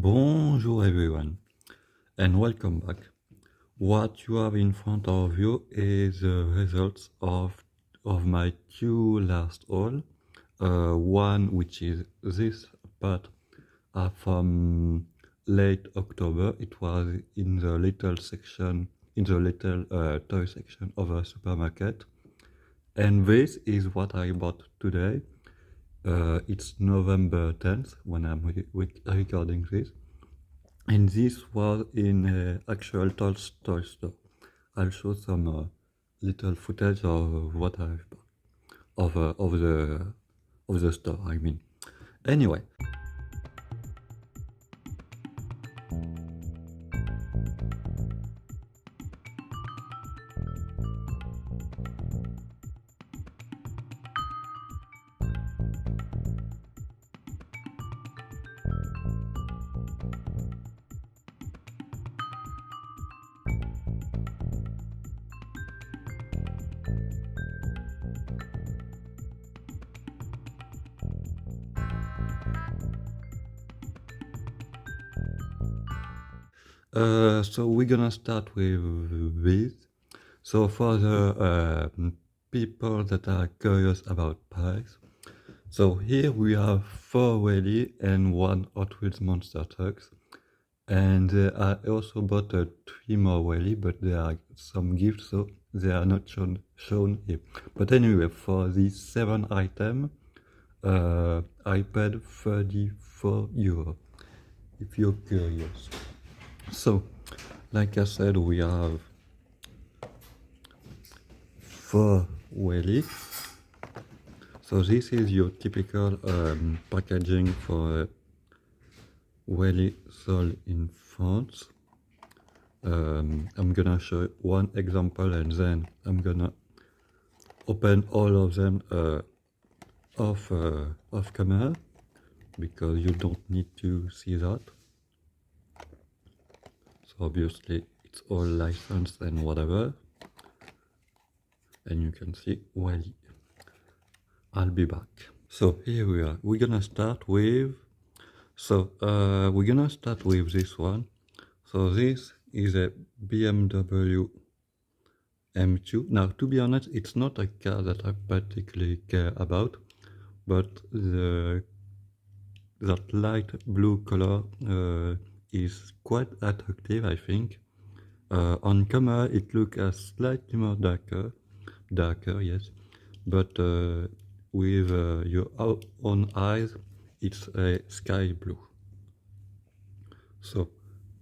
Bonjour everyone and welcome back. What you have in front of you is the results of my two last haul. One which is this part from late October. It was in the little section, in the little toy section of a supermarket. And this is what I bought today. It's November 10th when I'm recording this. And this was in actual toy store. I'll show some little footage of what I've bought, of the store, I mean. Anyway. So we're gonna start with this. So for the people that are curious about price, so here we have 4 Welly and 1 Hot Wheels Monster Trucks. And I also bought 3 more Welly, but there are some gifts, so they are not shown here. But anyway, for these 7 items, I paid 34 euros, if you're curious. So, like I said, we have 4 Welly. So this is your typical packaging for Welly sold in France. I'm gonna show one example and then I'm gonna open all of them off camera because you don't need to see that. So obviously it's all licensed and whatever. And you can see Welly. I'll be back. So here we are. We're gonna start with this one. So this is a BMW M2. Now, to be honest, it's not a car that I particularly care about, but that light blue color is quite attractive, I think. On camera, it looks slightly more darker, yes, but with your own eyes, it's a sky blue. So,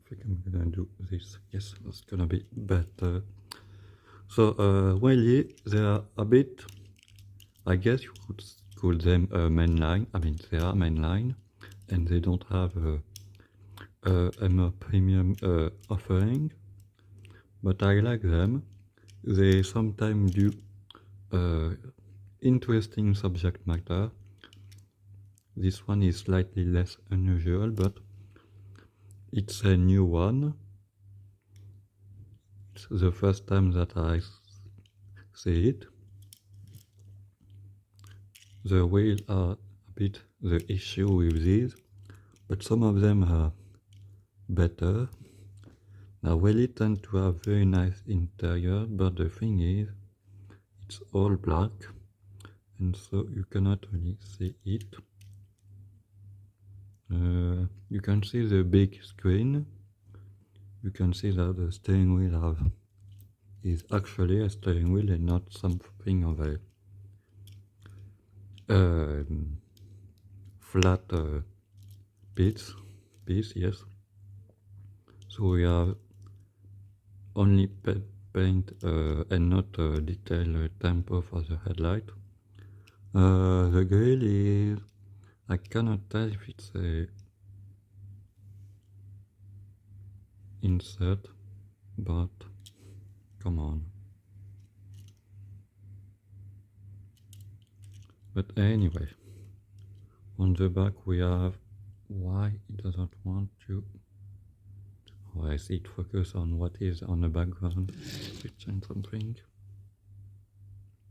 I think I'm gonna do this. Yes, that's gonna be better. So, Welly, they are a bit, I guess you could call them mainline. I mean, they are mainline, and they don't have a more premium offering, but I like them. They sometimes do interesting subject matter. This one is slightly less unusual, but it's a new one. It's the first time that I see it. The wheels are a bit the issue with these, but some of them are better. Now, Welly tend to have very nice interior, but the thing is, it's all black, and so you cannot really see it. You can see the big screen. You can see that the steering wheel is actually a steering wheel and not something of a flat piece, yes. So we have only paint and not detail tempo for the headlight. The grill is, I cannot tell if it's a insert, but come on. But anyway, on the back we have, why it doesn't want to, oh, I see it focus on what is on the background, switch and something.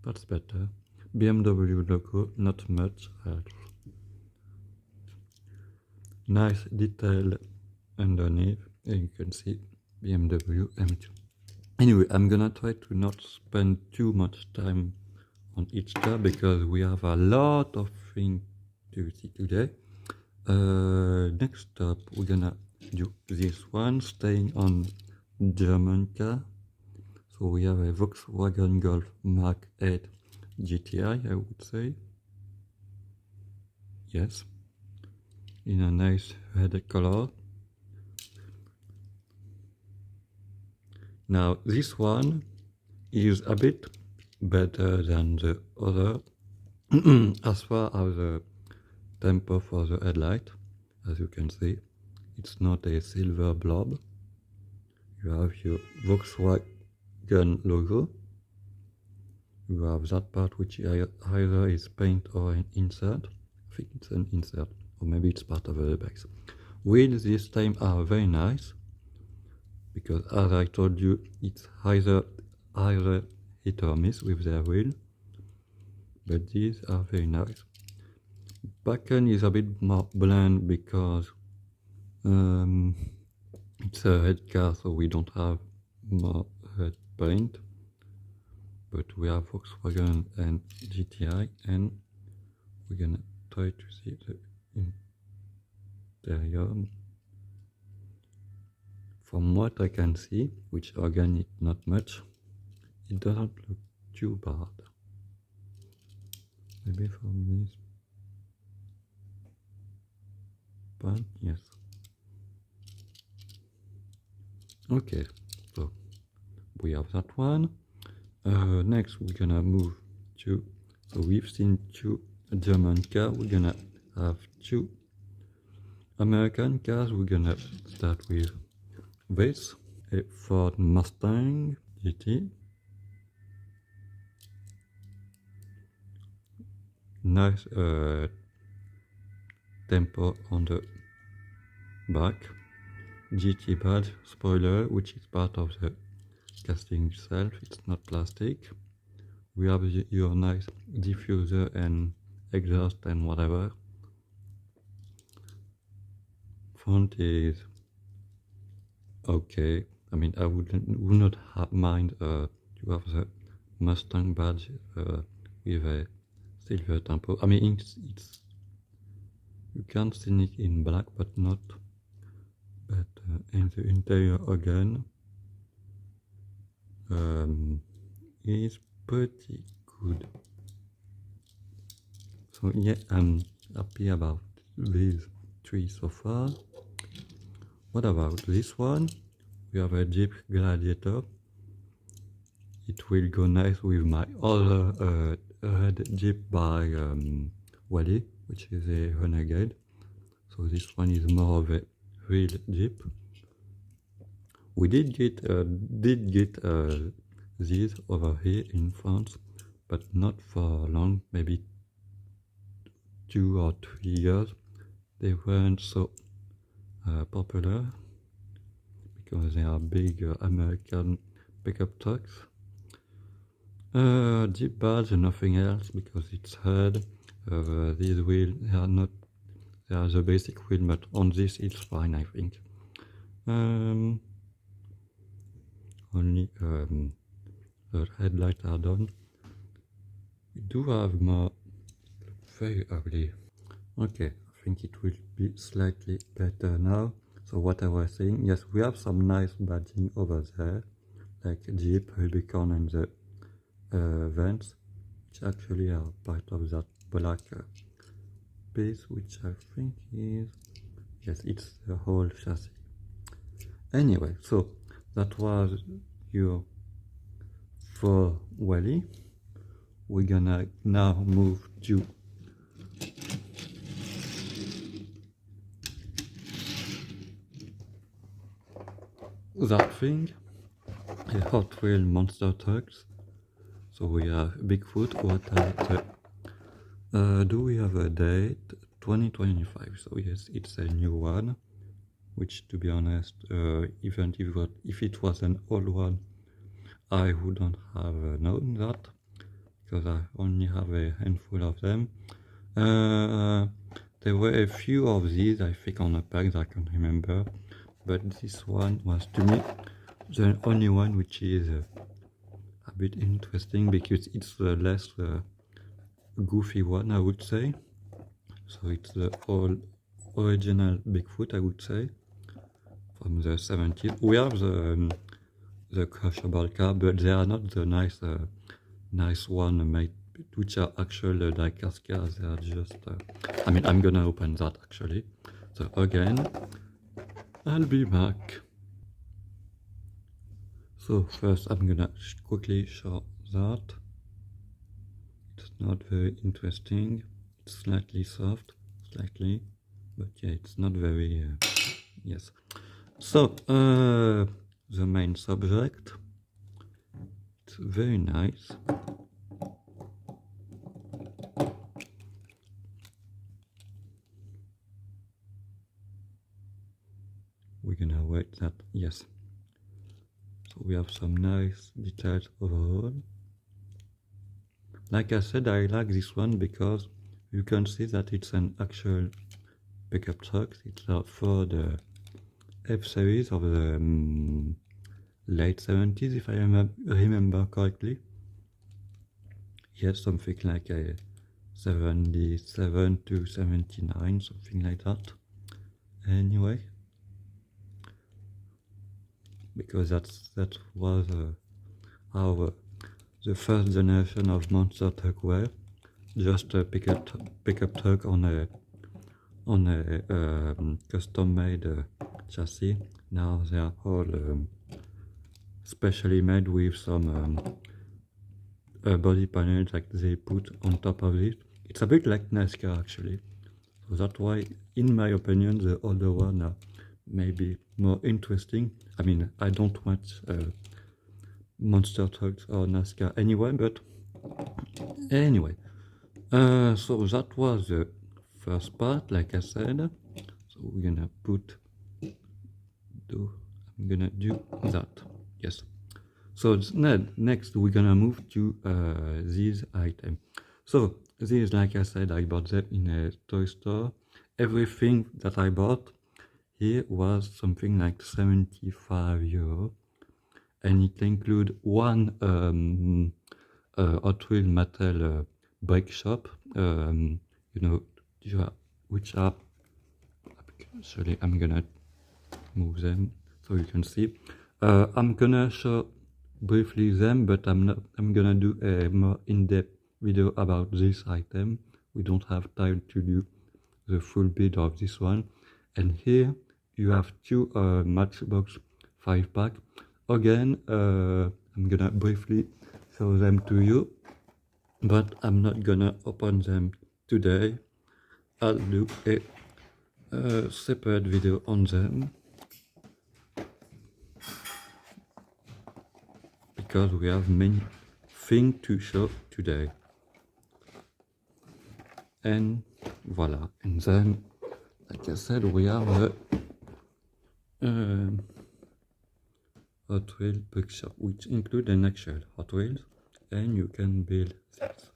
That's better. BMW logo, not much helps. Nice detailed underneath, and you can see BMW M2. Anyway, I'm gonna try to not spend too much time on each car because we have a lot of things to see today. Next up, we're gonna do this one, staying on German car. So we have a Volkswagen Golf Mark 8 GTI, I would say. Yes, in a nice red color. Now this one is a bit better than the other as far as the temper for the headlight. As you can see, it's not a silver blob. You have your Volkswagen logo. You have that part which either is paint or an insert. I think it's an insert, or maybe it's part of the airbags. Wheels this time are very nice, because as I told you, it's either hit or miss with their wheel, but these are very nice. Back end is a bit more bland because it's a red car, so we don't have more red paint, but we have Volkswagen and GTI, and we're gonna try to see the interior. From what I can see, which again is not much, it doesn't look too bad. Maybe from this part, yes. Okay, so we have that one. Next we're gonna move to, so we've seen two German cars, we're gonna have two American cars. We're gonna start with this, a Ford Mustang GT. Nice tempo on the back, GT badge, spoiler, which is part of the casting itself, it's not plastic. We have your nice diffuser and exhaust and whatever. Front is okay. I mean, I would not mind to have the Mustang badge with a silver tempo. I mean, it's you can see it in black, but not. But in the interior again is pretty good. So yeah, I'm happy about these three so far. What about this one? We have a Jeep Gladiator. It will go nice with my other red Jeep by Welly, which is a Renegade. So this one is more of a real Jeep. We did get these over here in France, but not for long, maybe 2 or 3 years. They weren't so popular because they are big American pickup trucks. Jeep badge and nothing else because it's hard. These wheels are not, they are the basic wheel, but on this it's fine, I think. Only the headlights are done. We do have more, very ugly. Okay, I think it will be slightly better now. So what I was saying, yes, we have some nice badging over there, like Jeep, Rubicon and the vents, which actually are part of that black piece, which I think is, yes, it's the whole chassis. Anyway, so that was your for Welly. We're gonna now move to that thing, a Hot Wheel monster trucks. So we have Bigfoot. What do we have a date? 2025. So yes, it's a new one. Which, to be honest, even if it was an old one, I wouldn't have known that because I only have a handful of them. There were a few of these, I think, on the packs. I can't remember, but this one was to me the only one which is a bit interesting because it's the less goofy one, I would say. So it's the original Bigfoot, I would say, from the 70s. We have the crushable car, but they are not the nice one made, which are actual die-cast cars. They are just I mean, I'm gonna open that actually. So again, I'll be back. So first I'm gonna quickly show that. It's not very interesting. It's slightly soft, slightly, but yeah, it's not very yes. So the main subject, it's very nice. We're gonna wait that, yes. So we have some nice details overall. Like I said, I like this one because you can see that it's an actual pickup truck. It's a Ford F-Series of the late 70s, if I remember correctly. Yes, something like a 77 to 79, something like that. Anyway, because that was how the first generation of monster truck were, just a pickup truck on a custom-made chassis. Now they are all specially made with some body panels that they put on top of it. It's a bit like NASCAR actually. So that's why, in my opinion, the older one are maybe more interesting. I mean, I don't watch monster trucks or NASCAR anyway, but anyway. So that was the first part, like I said. So we're gonna I'm gonna do that. Yes. So next we're gonna move to these items. So these, like I said, I bought them in a toy store. Everything that I bought here was something like 75 euro, and it includes one Hot Wheels metal brake shop. You know, which are actually, I'm gonna move them so you can see. I'm gonna show briefly them, but I'm gonna do a more in-depth video about this item. We don't have time to do the full build of this one. And here you have two Matchbox 5-pack. Again, I'm gonna briefly show them to you, but I'm not gonna open them today. I'll do a separate video on them, because we have many things to show today. And voila. And then, like I said, we have a Hot Wheels brake shop, which include an actual Hot Wheels, and you can build this.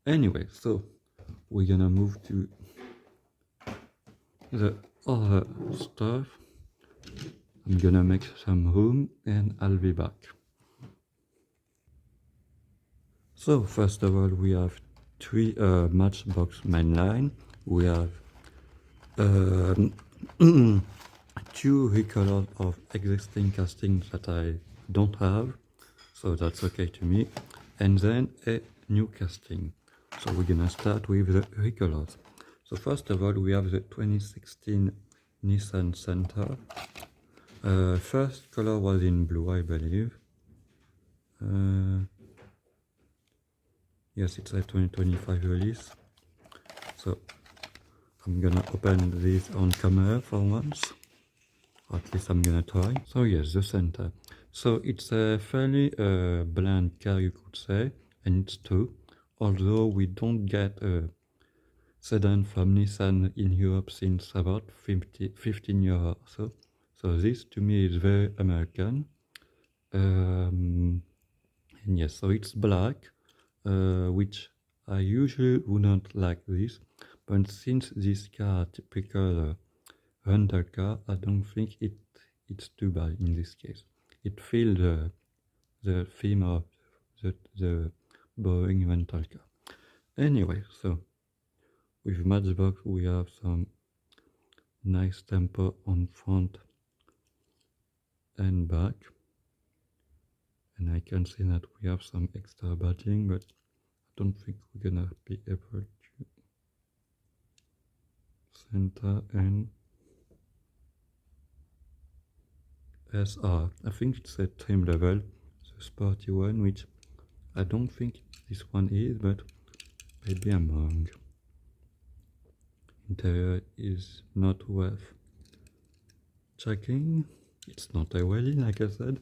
Anyway, so we're gonna move to the other stuff. I'm gonna make some room and I'll be back. So first of all, we have three Matchbox mainline. We have two recolors of existing castings that I don't have, so that's okay to me, and then a new casting. So we're gonna start with the recolors. So first of all, we have the 2016 Nissan Sentra. First color was in blue, I believe. Yes, it's a 2025 release. So I'm gonna open this on camera for once, or at least I'm gonna try. So yes, the Sentra. So it's a fairly bland car, you could say, and it's true. Although we don't get a sedan from Nissan in Europe since about 15 years or so. So this to me is very American. And yes, so it's black, which I usually would not like this, but since this car typical rental car, I don't think it it's too bad in this case. It feels the theme of the boring rental car. Anyway, so with Matchbox we have some nice tempo on front and back, and I can see that we have some extra badging, but I don't think we're gonna be able to. Sentra and SR. I think it's a trim level, the sporty one, which I don't think this one is, but maybe I'm wrong. Interior is not worth checking. It's not a Welly, like I said.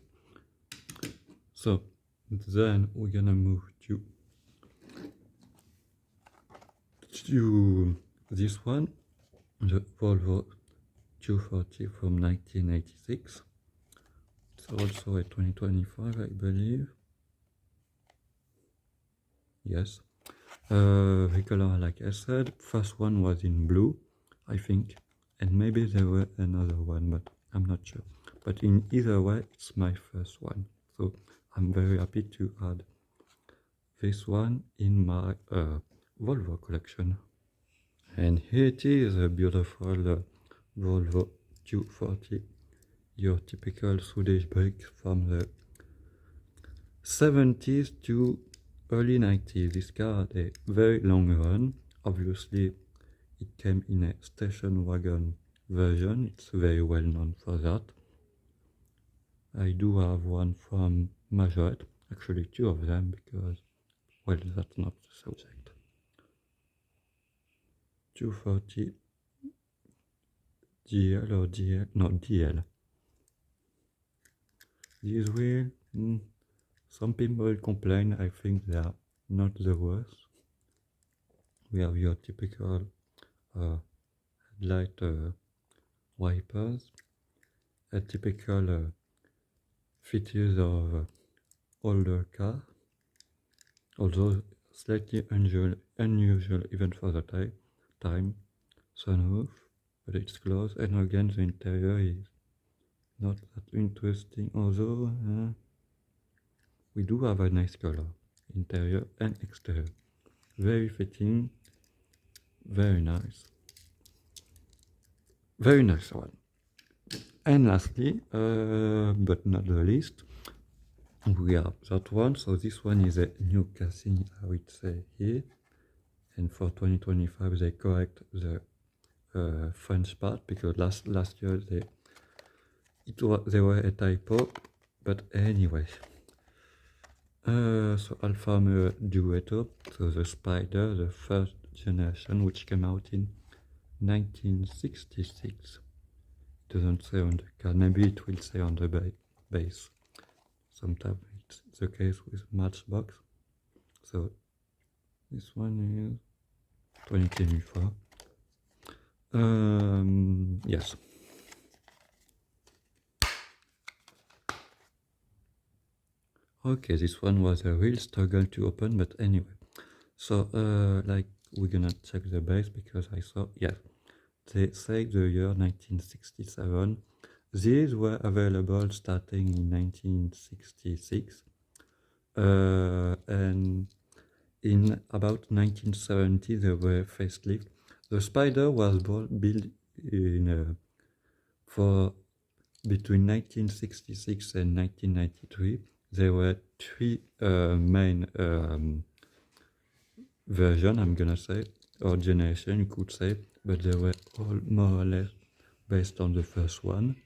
So then we're gonna move to this one, the Volvo 240 from 1986. It's also a 2025, I believe. Yes. The color, like I said, first one was in blue, I think, and maybe there were another one, but I'm not sure. But in either way, it's my first one, so I'm very happy to add this one in my Volvo collection. And here it is, a beautiful Volvo 240, your typical Swedish brake from the 70s to early 90s. This car had a very long run. Obviously, it came in a station wagon version. It's very well known for that. I do have one from Majorette, actually two of them, because, well, that's not the subject. 240 GL or GL, no, DL. These wheels, some people complain. I think they are not the worst. We have your typical headlight wipers, a typical features of older car, although slightly unusual even for the time. Sunroof, but it's closed, and again the interior is not that interesting, although we do have a nice color, interior and exterior. Very fitting, very nice. Very nice one. And lastly, but not the least, we have that one. So this one is a new casting, I would say here. And for 2025 they correct the French part, because last year they were a typo. But anyway, so Alfa Duetto, so the Spider, the first generation, which came out in 1966. It doesn't say on the card. Maybe it will say on the base. Sometimes it's the case with Matchbox. So this one is 2024. Yes. Okay, this one was a real struggle to open, but anyway. So, like, we're gonna check the base, because I saw, yes, they say the year 1967. These were available starting in 1966, and in about 1970 they were facelift. The Spider was built in for between 1966 and 1993. There were three main version, I'm gonna say, or generation you could say, but they were all more or less based on the first one.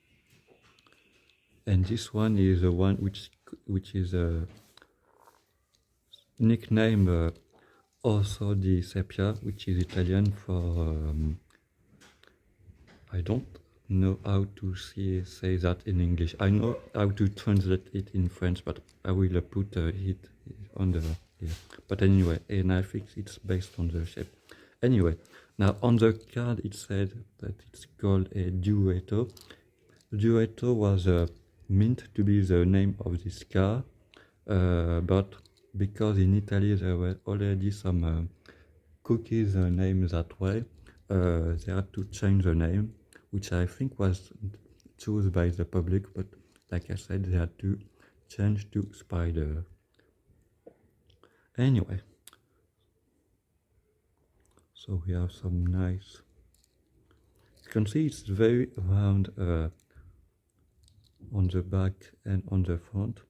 And this one is the one which is a nickname also di Sepia, which is Italian for I don't know how to say that in English. I know how to translate it in French, but I will put it on the here. But anyway, and I think it's based on the shape. Anyway, now on the card it said that it's called a Duetto. Duetto was meant to be the name of this car, but because in Italy there were already some cookies named that way, they had to change the name, which I think was chosen by the public, but like I said, they had to change to Spider. Anyway, so we have some nice, you can see it's very round on the back and on the front.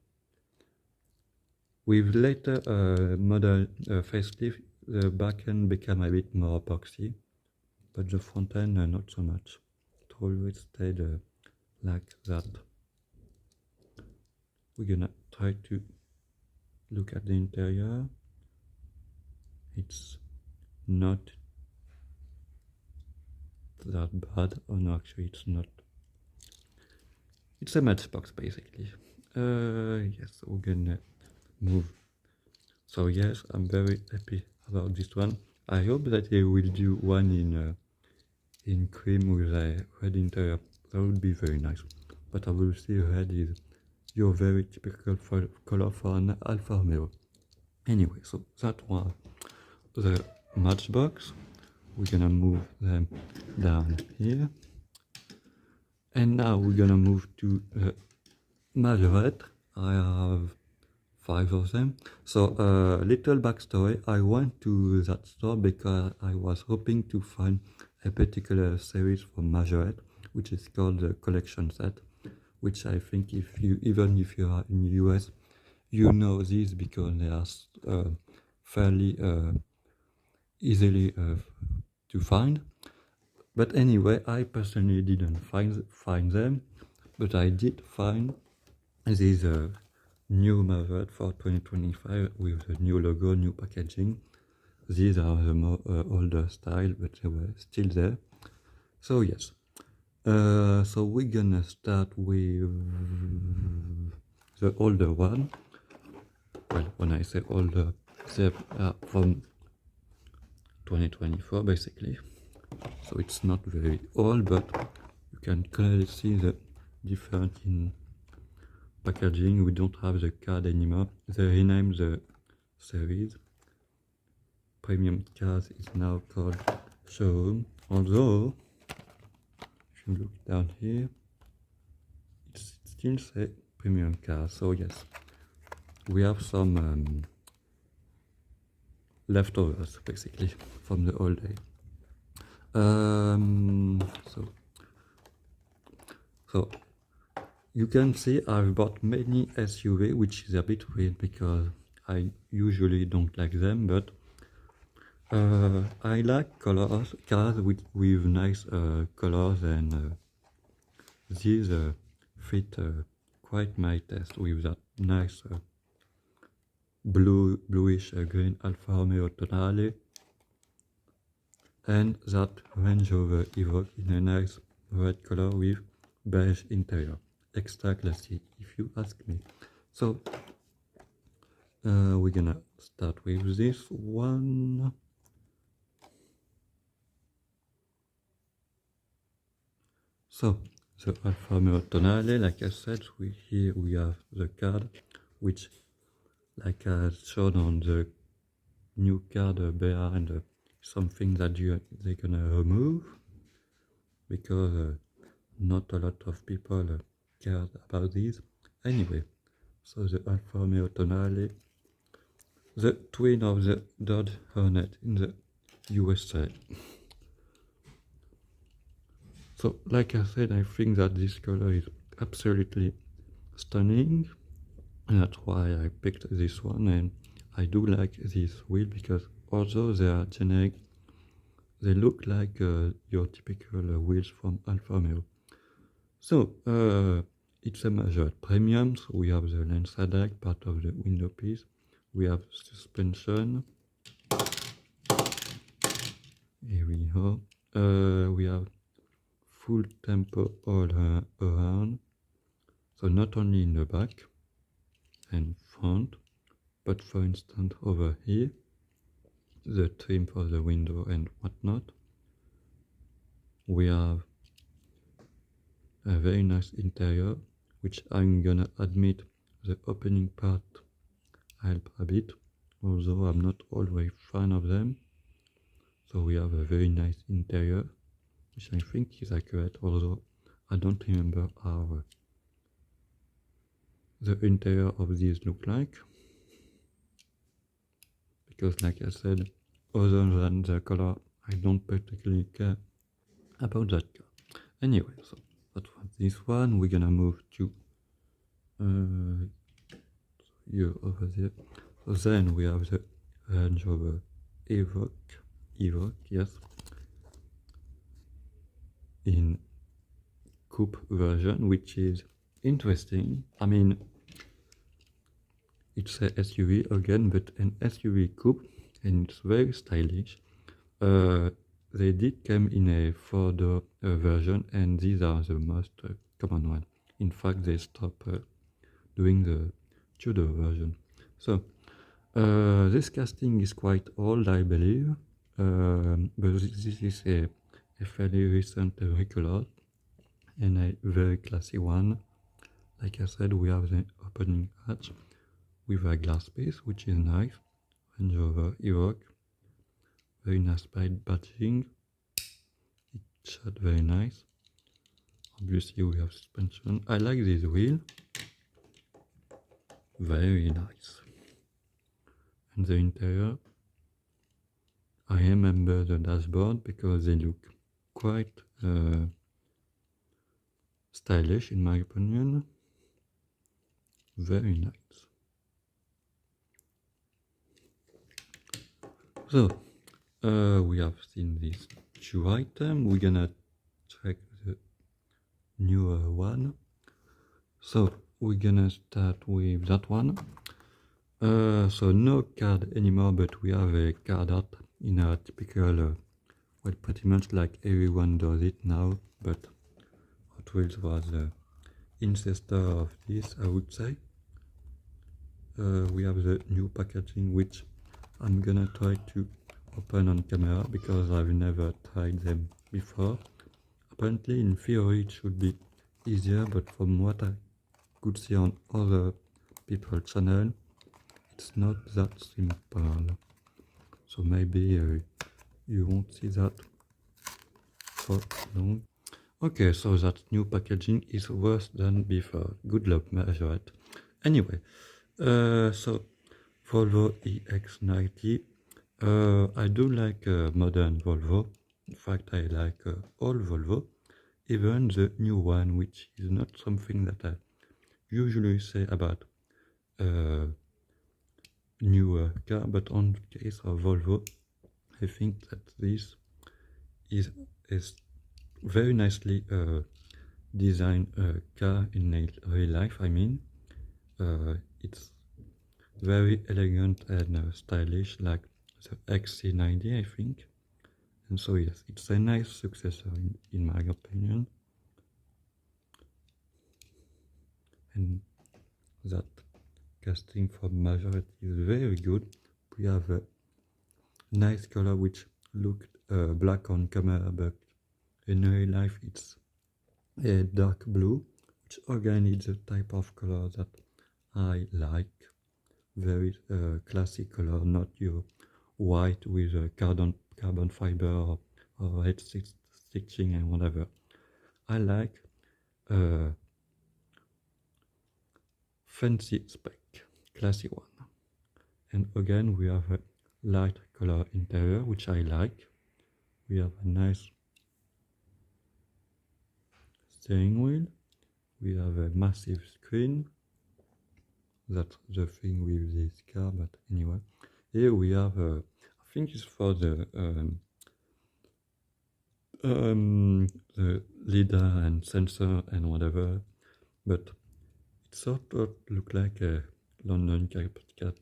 With later model facelift, the back end became a bit more boxy, but the front end not so much. It always stayed like that. We're gonna try to look at the interior. It's not that bad. Oh no, actually it's not. It's a Matchbox basically. Yes, we're gonna move. So yes, I'm very happy about this one. I hope that they will do one in cream with a red interior. That would be very nice. But I will see red is your very typical color for an Alfa Romeo. Anyway, so that was the Matchbox. We're gonna move them down here. And now we're gonna move to Majorette. I have 5 of them. So little backstory, I went to that store because I was hoping to find a particular series from Majorette, which is called the collection set, which I think even if you are in the US, you know this because they are fairly easily to find. But anyway, I personally didn't find them, but I did find these new Majorette for 2025 with the new logo, new packaging. These are the more older style, but they were still there. So yes, so we're gonna start with the older one. Well, when I say older, they are from 2024 basically. So it's not very old, but you can clearly see the difference in packaging. We don't have the card anymore. They renamed the series. Premium cars is now called showroom. Although, if you look down here, it still says premium cars. So yes, we have some leftovers basically from the old day. So you can see I've bought many SUV, which is a bit weird because I usually don't like them, but I like cars with nice colors, and these fit quite my taste with that nice bluish green Alfa Romeo Tonale and that Range Rover Evoque in a nice red color with beige interior. Extra classy, if you ask me. So we're gonna start with this one. So the Alfa Romeo Tonale, like I said, here we have the card, which, like I showed on the new card behind, something that they're gonna remove because not a lot of people cared about these. Anyway, so the Alfa Romeo Tonale, the twin of the Dodge Hornet in the USA. So, like I said, I think that this color is absolutely stunning, and that's why I picked this one. And I do like this wheel because although they are generic, they look like your typical wheels from Alfa Romeo. So it's a Majorette premium. So we have the lens headlight, part of the window piece. We have suspension. Here we go. We have full tempo all around. So not only in the back and front, but for instance over here, the trim for the window and whatnot. We have a very nice interior, which I'm gonna admit the opening part help a bit, although I'm not always fan of them. So we have a very nice interior, which I think is accurate, although I don't remember how the interior of these look like, because like I said, other than the color, I don't particularly care about that car. Anyway, so that was this one. We're gonna move to you over there. So then we have the Range Rover Evoque, yes, in coupe version, which is interesting. I mean, it's a SUV again, but an SUV coupe, and it's very stylish. They did come in a four-door version, and these are the most common one. In fact, they stopped doing the two-door version. So this casting is quite old, I believe, but this is a fairly recent recolor and a very classy one. Like I said, we have the opening hatch with a glass piece, which is nice. Range Rover Evoque, very nice badging. It shot very nice. Obviously, we have suspension. I like this wheel, very nice. And the interior, I remember the dashboard because they look quite stylish in my opinion. Very nice. So we have seen these two items. We're gonna check the newer one. So we're gonna start with that one. So no card anymore, but we have a card art in a typical, well, pretty much like everyone does it now, but Hot Wheels was ancestor of this, I would say. We have the new packaging, which I'm gonna try to open on camera because I've never tried them before. Apparently in theory it should be easier, but from what I could see on other people's channel, it's not that simple. So maybe you won't see that for long. Okay, so that new packaging is worse than before. Good luck, Majorette. Anyway, so Volvo EX90. I do like modern Volvo. In fact, I like all Volvo, even the new one, which is not something that I usually say about new car, but on the case of Volvo, I think that this is very nicely designed car in real life. I mean, it's very elegant and stylish, like the XC90, I think. And so yes, it's a nice successor in my opinion. And that casting from Majorette is very good. We have a nice color which looked black on camera, but in real life it's a dark blue, which again is a type of color that I like. Very classic color, not your white with carbon fiber or head stitching and whatever. I like fancy spec, classy one. And again we have a light color interior, which I like. We have a nice steering wheel. We have a massive screen. That's the thing with this car, but anyway. Here we have, I think it's for the leader and sensor and whatever, but it sort of look like a London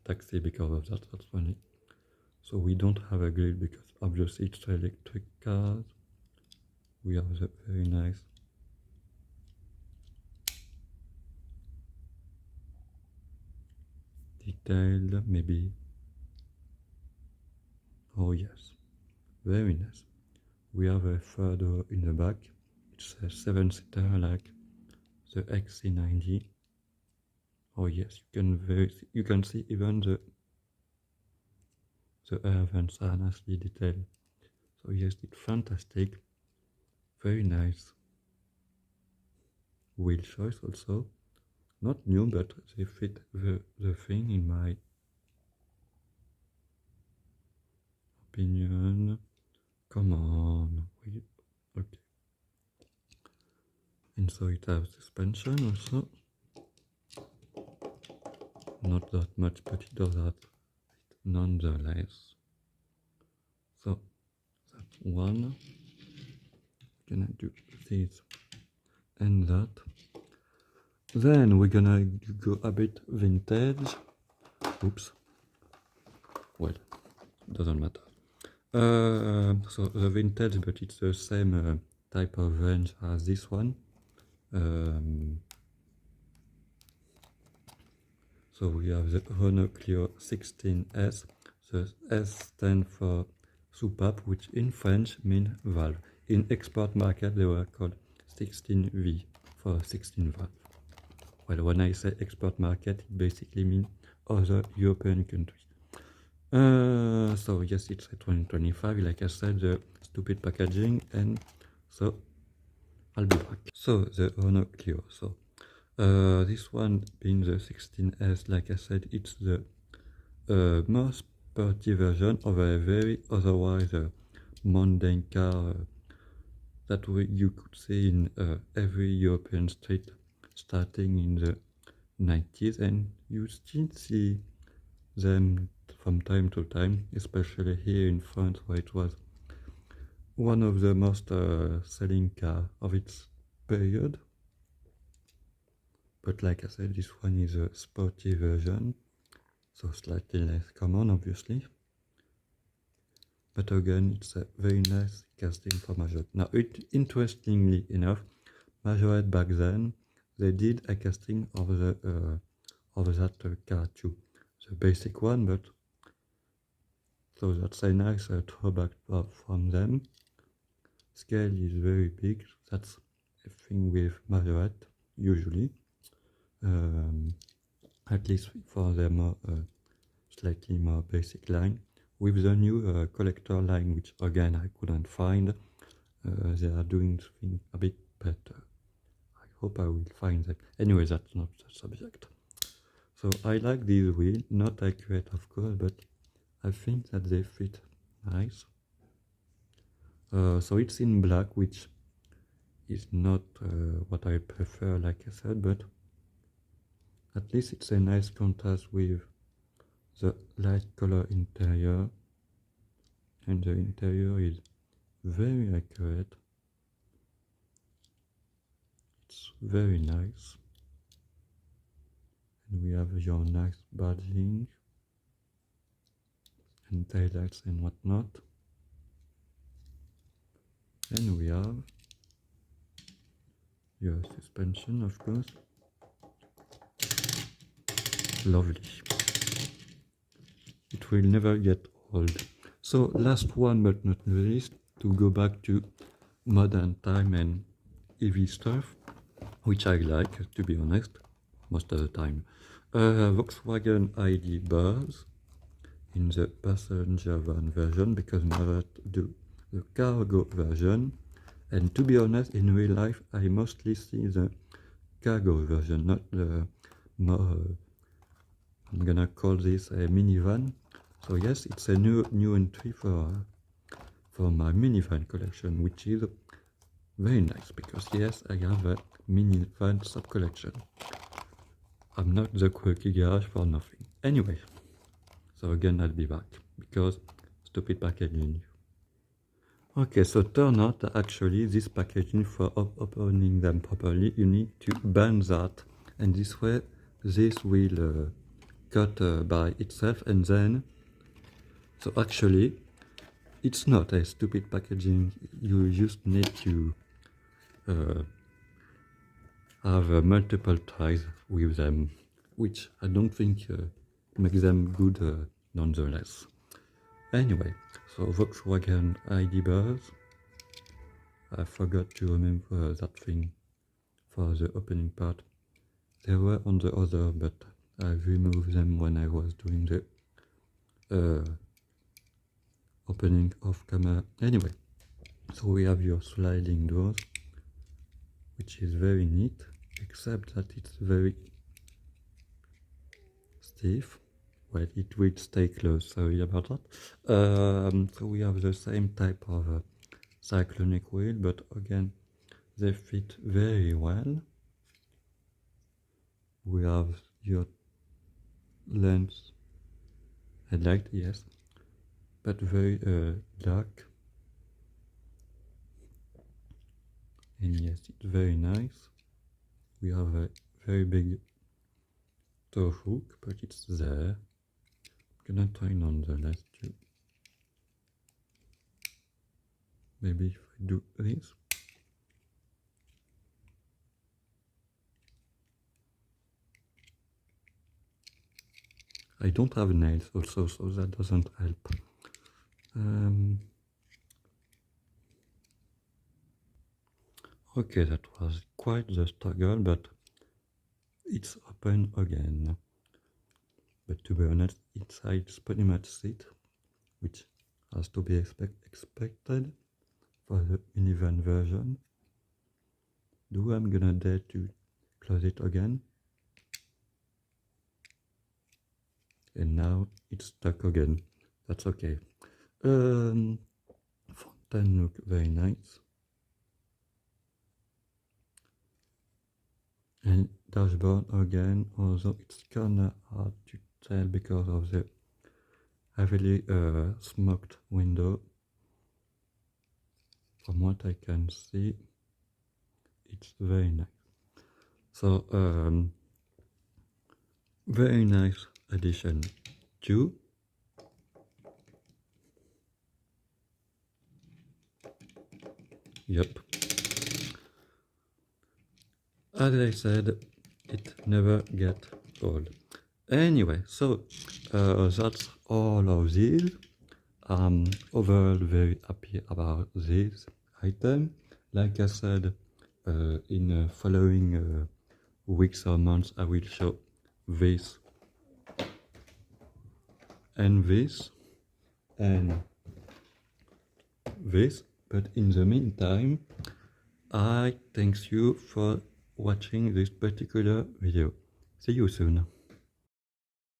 taxi because of that. That's funny. So we don't have a grill because obviously it's electric cars. We have the very nice detailed, maybe. Oh yes, very nice. We have a third door in the back. It's a 7-seater like the XC90. Oh yes, you can see even the air vents are nicely detailed. So yes, it's fantastic, very nice. wheel choice also. Not new, but they fit the thing in my opinion. Come on, wait, okay. And so it has suspension also. Not that much, but it does that nonetheless. So that's one. Gonna do this and that. Then we're gonna go a bit vintage. Oops. Well, doesn't matter. So the vintage, but it's the same type of range as this one. So we have the Renault Clio 16S. The S stands for soupape, which in French means valve. In export market, they were called 16V for 16 valve. Well, when I say export market, it basically means other European countries. So yes, it's a 2025, like I said, the stupid packaging, and so I'll be back. So the Renault Clio. So this one being the 16S, like I said, it's the most sporty version of a very otherwise mundane car that you could see in every European street starting in the 90s, and you still see them from time to time, especially here in France, where it was one of the most selling cars of its period. But like I said, this one is a sporty version, so slightly less common, obviously. But again, it's a very nice casting for Majorette. Now, interestingly enough, Majorette back then, they did a casting of the of that car too, the basic one, but so that's a nice throwback from them. Scale is very big. That's a thing with Majorette usually, at least for their more slightly more basic line. With the new collector line, which again I couldn't find, they are doing things a bit better. I hope I will find them. Anyway, that's not the subject. So I like these wheels, not accurate of course, but I think that they fit nice. So it's in black, which is not what I prefer, like I said, but at least it's a nice contrast with the light color interior, and the interior is very accurate. It's very nice, and we have your nice badging and taillights and whatnot. And we have your suspension, of course. Lovely. It will never get old. So last one but not the least, to go back to modern time and EV stuff, which I like, to be honest, most of the time. Volkswagen ID bars in the passenger van version, because never do the cargo version. And to be honest, in real life, I mostly see the cargo version, not the more, I'm gonna call this a minivan. So yes, it's a new entry for my minivan collection, which is very nice, because yes, I have a minivan sub-collection. I'm not the quirky garage for nothing. Anyway, so again, I'll be back, because stupid packaging. Okay, so turn out that actually this packaging, for opening them properly, you need to bend that, and this way this will cut by itself, and then, so actually it's not a stupid packaging. You just need to have multiple ties with them, which I don't think makes them good nonetheless. Anyway, so Volkswagen ID bars. I forgot to remember that thing for the opening part. They were on the other, but I removed them when I was doing the opening off camera. Anyway, so we have your sliding doors, which is very neat. except that it's very stiff. Well, it will stay closed, sorry about that. So we have the same type of cyclonic wheel, but again, they fit very well. We have your lens headlight, yes, but very dark. And yes, it's very nice. We have a very big tow hook, but it's there. I'm gonna try nonetheless too. Maybe if I do this. I don't have nails also, so that doesn't help. Okay, that was quite the struggle, but it's open again. But to be honest, inside it's pretty much seat, which has to be expected for the minivan version. Do I'm gonna dare to close it again? And now it's stuck again. That's okay. Fontaine look very nice. And dashboard again, although it's kinda hard to tell because of the heavily smoked window. From what I can see, it's very nice. So very nice addition too. Yep. As I said, it never gets old. Anyway, so that's all of these. I'm overall very happy about this item. Like I said, in following weeks or months, I will show this and this and this. But in the meantime, I thank you for watching this particular video. See you soon.